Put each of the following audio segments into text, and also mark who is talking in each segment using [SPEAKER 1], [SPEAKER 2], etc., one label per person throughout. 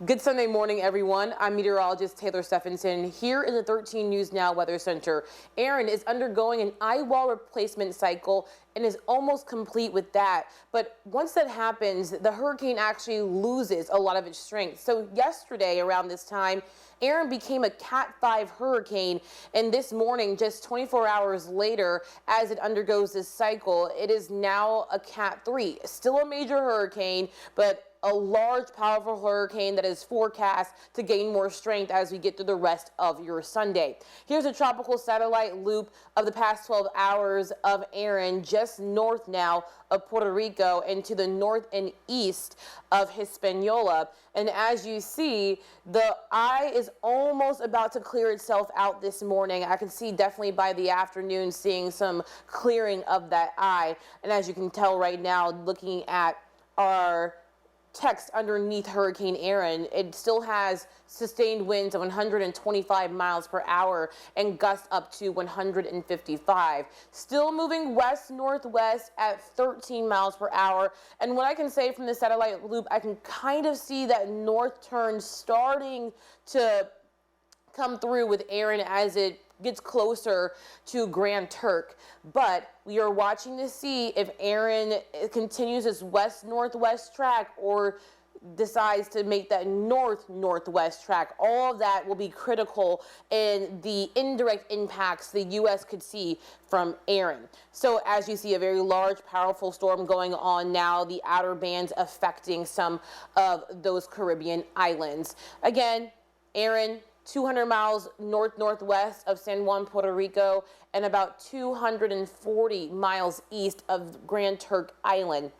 [SPEAKER 1] Good Sunday morning, everyone. I'm meteorologist Taylor Stephenson here in the 13 News Now Weather Center. Erin is undergoing an eyewall replacement cycle and is almost complete with that. But once that happens, the hurricane actually loses a lot of its strength. So yesterday around this time, Erin became a Cat 5 hurricane, and this morning, just 24 hours later, as it undergoes this cycle, it is now a Cat 3. Still a major hurricane, but a large, powerful hurricane that is forecast to gain more strength as we get through the rest of your Sunday. Here's a tropical satellite loop of the past 12 hours of Erin, just north now of Puerto Rico and to the north and east of Hispaniola. And as you see, the eye is almost about to clear itself out this morning. I can see definitely by the afternoon seeing some clearing of that eye. And as you can tell right now, looking at our text underneath Hurricane Erin, it still has sustained winds of 125 miles per hour and gusts up to 155. Still moving west-northwest at 13 miles per hour. And what I can say from the satellite loop, I can kind of see that north turn starting to come through with Erin as it gets closer to Grand Turk. But we are watching to see if Erin continues its west-northwest track or decides to make that north-northwest track. All of that will be critical in the indirect impacts the U.S. could see from Erin. So as you see, a very large, powerful storm going on now, the outer bands affecting some of those Caribbean islands. Again, Erin, 200 miles north-northwest of San Juan, Puerto Rico, and about 240 miles east of Grand Turk Island.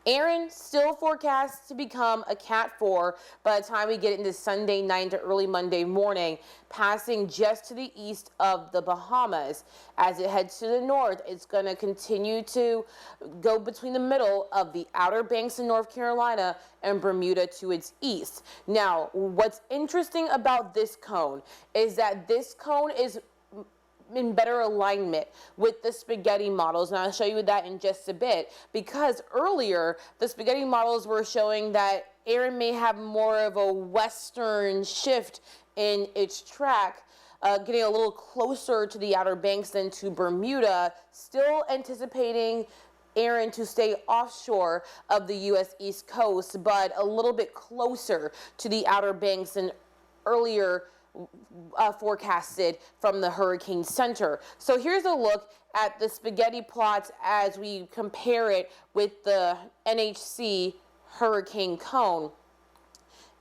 [SPEAKER 1] Erin still forecast to become a Cat 4 by the time we get into Sunday night to early Monday morning, passing just to the east of the Bahamas. As it heads to the north, it's going to continue to go between the middle of the Outer Banks in North Carolina and Bermuda to its east. Now, what's interesting about this cone is that this cone is in better alignment with the spaghetti models, and I'll show you that in just a bit, because earlier the spaghetti models were showing that Erin may have more of a western shift in its track, getting a little closer to the Outer Banks than to Bermuda, still anticipating Erin to stay offshore of the U.S. East Coast, but a little bit closer to the Outer Banks than earlier forecasted from the Hurricane Center. So here's a look at the spaghetti plots as we compare it with the NHC hurricane cone.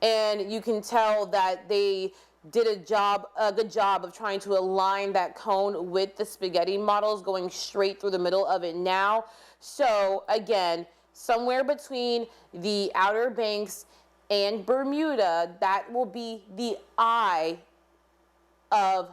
[SPEAKER 1] And you can tell that they did a good job of trying to align that cone with the spaghetti models, going straight through the middle of it now. So again, somewhere between the Outer Banks and Bermuda, that will be the eye of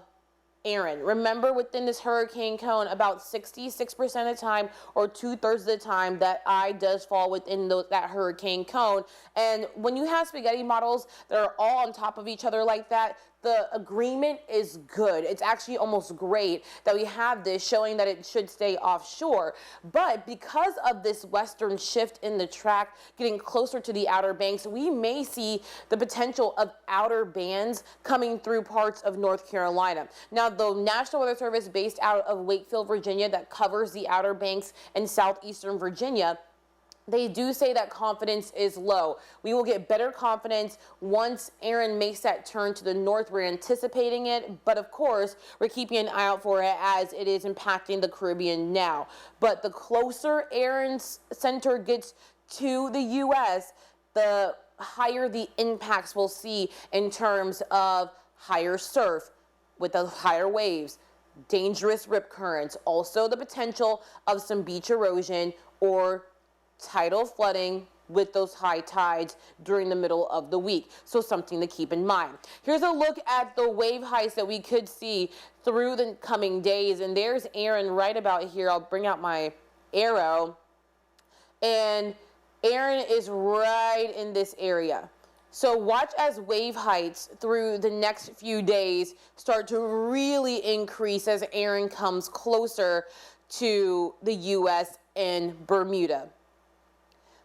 [SPEAKER 1] Erin. Remember, within this hurricane cone, about 66% of the time, or 2/3 of the time, that eye does fall within that hurricane cone. And when you have spaghetti models that are all on top of each other like that, the agreement is good. It's actually almost great that we have this showing that it should stay offshore. But because of this western shift in the track getting closer to the Outer Banks, we may see the potential of outer bands coming through parts of North Carolina. Now, the National Weather Service, based out of Wakefield, Virginia, that covers the Outer Banks and southeastern Virginia, they do say that confidence is low. We will get better confidence once Erin makes that turn to the north. We're anticipating it, but of course, we're keeping an eye out for it as it is impacting the Caribbean now. But the closer Erin's center gets to the U.S., the higher the impacts we'll see in terms of higher surf with the higher waves, dangerous rip currents, also the potential of some beach erosion or tidal flooding with those high tides during the middle of the week. So something to keep in mind. Here's a look at the wave heights that we could see through the coming days. And there's Erin right about here. I'll bring out my arrow. And Erin is right in this area. So watch as wave heights through the next few days start to really increase as Erin comes closer to the U.S. and Bermuda.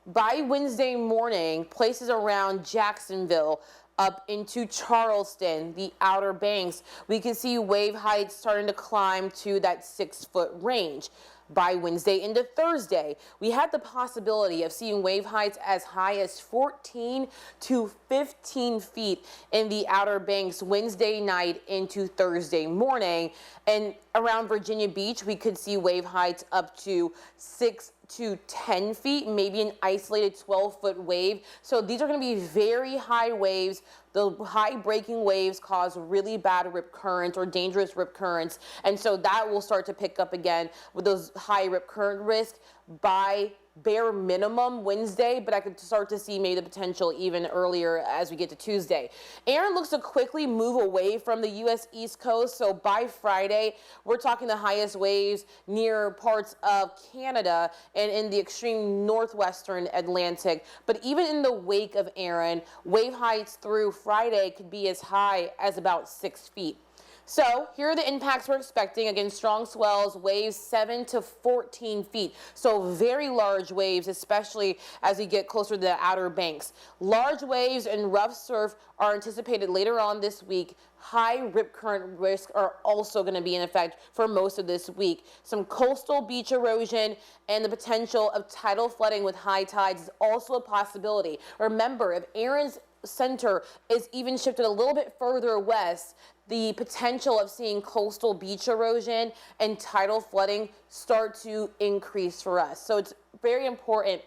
[SPEAKER 1] By Wednesday morning, places around Jacksonville, up into Charleston, the Outer Banks, we can see wave heights starting to climb to that 6-foot range. By Wednesday into Thursday, we had the possibility of seeing wave heights as high as 14 to 15 feet in the Outer Banks Wednesday night into Thursday morning. And around Virginia Beach, we could see wave heights up to 6 to 10 feet, maybe an isolated 12-foot wave. So these are going to be very high waves. The high breaking waves cause really bad rip currents or dangerous rip currents. And so that will start to pick up again with those high rip current risk by bare minimum Wednesday, but I could start to see maybe the potential even earlier as we get to Tuesday. Erin looks to quickly move away from the U.S. East Coast, so by Friday, we're talking the highest waves near parts of Canada and in the extreme northwestern Atlantic. But even in the wake of Erin, wave heights through Friday could be as high as about 6 feet. So here are the impacts we're expecting. Again, strong swells, waves 7 to 14 feet. So very large waves, especially as we get closer to the Outer Banks. Large waves and rough surf are anticipated later on this week. High rip current risks are also going to be in effect for most of this week. Some coastal beach erosion and the potential of tidal flooding with high tides is also a possibility. Remember, if Erin's center is even shifted a little bit further west, the potential of seeing coastal beach erosion and tidal flooding start to increase for us. So it's very important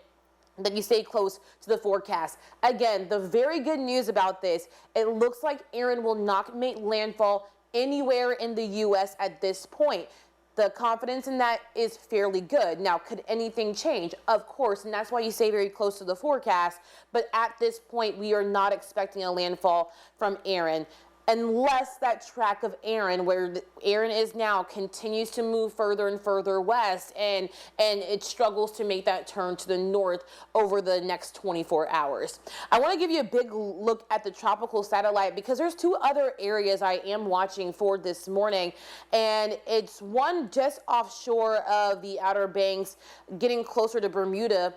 [SPEAKER 1] that you stay close to the forecast. Again, the very good news about this, it looks like Erin will not make landfall anywhere in the U.S. at this point. The confidence in that is fairly good. Now, could anything change? Of course, and that's why you stay very close to the forecast. But at this point, we are not expecting a landfall from Erin, unless that track of Erin, where Erin is now, continues to move further and further west, and it struggles to make that turn to the north over the next 24 hours. I want to give you a big look at the tropical satellite because there's two other areas I am watching for this morning, and it's one just offshore of the Outer Banks, getting closer to Bermuda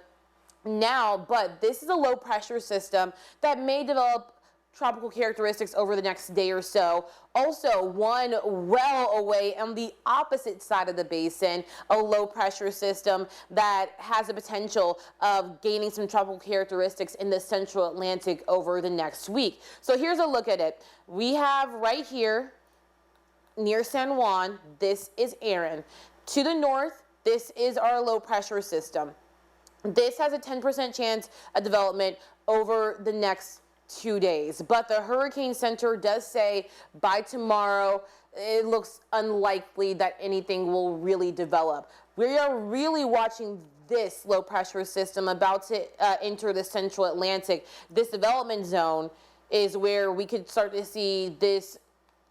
[SPEAKER 1] now, but this is a low pressure system that may develop tropical characteristics over the next day or so. Also, one well away on the opposite side of the basin, a low pressure system that has the potential of gaining some tropical characteristics in the central Atlantic over the next week. So here's a look at it. We have right here near San Juan, this is Erin. To the north, this is our low pressure system. This has a 10% chance of development over the next 2 days, but the Hurricane Center does say by tomorrow it looks unlikely that anything will really develop. We are really watching this low pressure system about to enter the central Atlantic. This development zone is where we could start to see this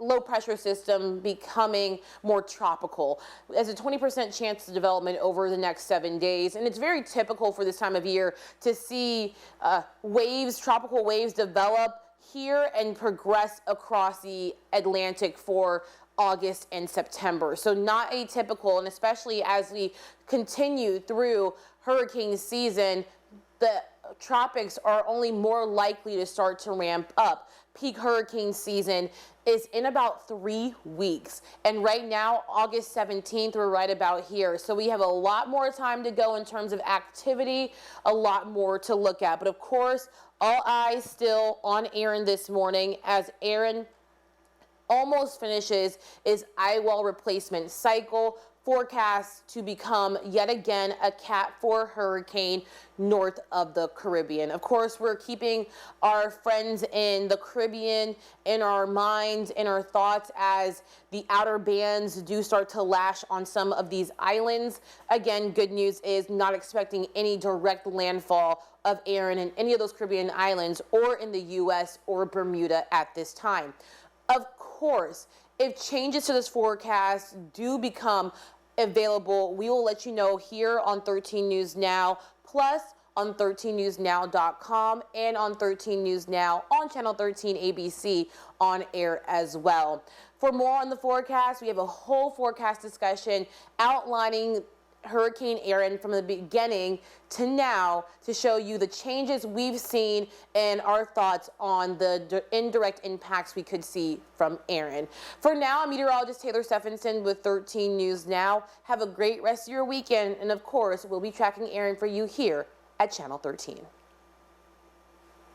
[SPEAKER 1] low pressure system becoming more tropical. There's a 20% chance of development over the next 7 days. And it's very typical for this time of year to see waves, tropical waves develop here and progress across the Atlantic for August and September. So not atypical, and especially as we continue through hurricane season, the tropics are only more likely to start to ramp up. Peak hurricane season is in about 3 weeks. And right now, August 17th, we're right about here. So we have a lot more time to go in terms of activity, a lot more to look at. But of course, all eyes still on Erin this morning as Erin almost finishes its Eyewall replacement cycle, forecast to become yet again a Cat 4 hurricane north of the Caribbean. Of course, we're keeping our friends in the Caribbean in our minds, in our thoughts, as the outer bands do start to lash on some of these islands. Again, good news is not expecting any direct landfall of Erin in any of those Caribbean islands or in the U.S. or Bermuda at this time. Of course, if changes to this forecast do become available, we will let you know here on 13 News Now, plus on 13newsnow.com and on 13 News Now on Channel 13 ABC on air as well. For more on the forecast, we have a whole forecast discussion outlining Hurricane Erin from the beginning to now to show you the changes we've seen and our thoughts on the indirect impacts we could see from Erin. For now, I'm meteorologist Taylor Stephenson with 13 News Now. Have a great rest of your weekend, and of course, we'll be tracking Erin for you here at Channel 13.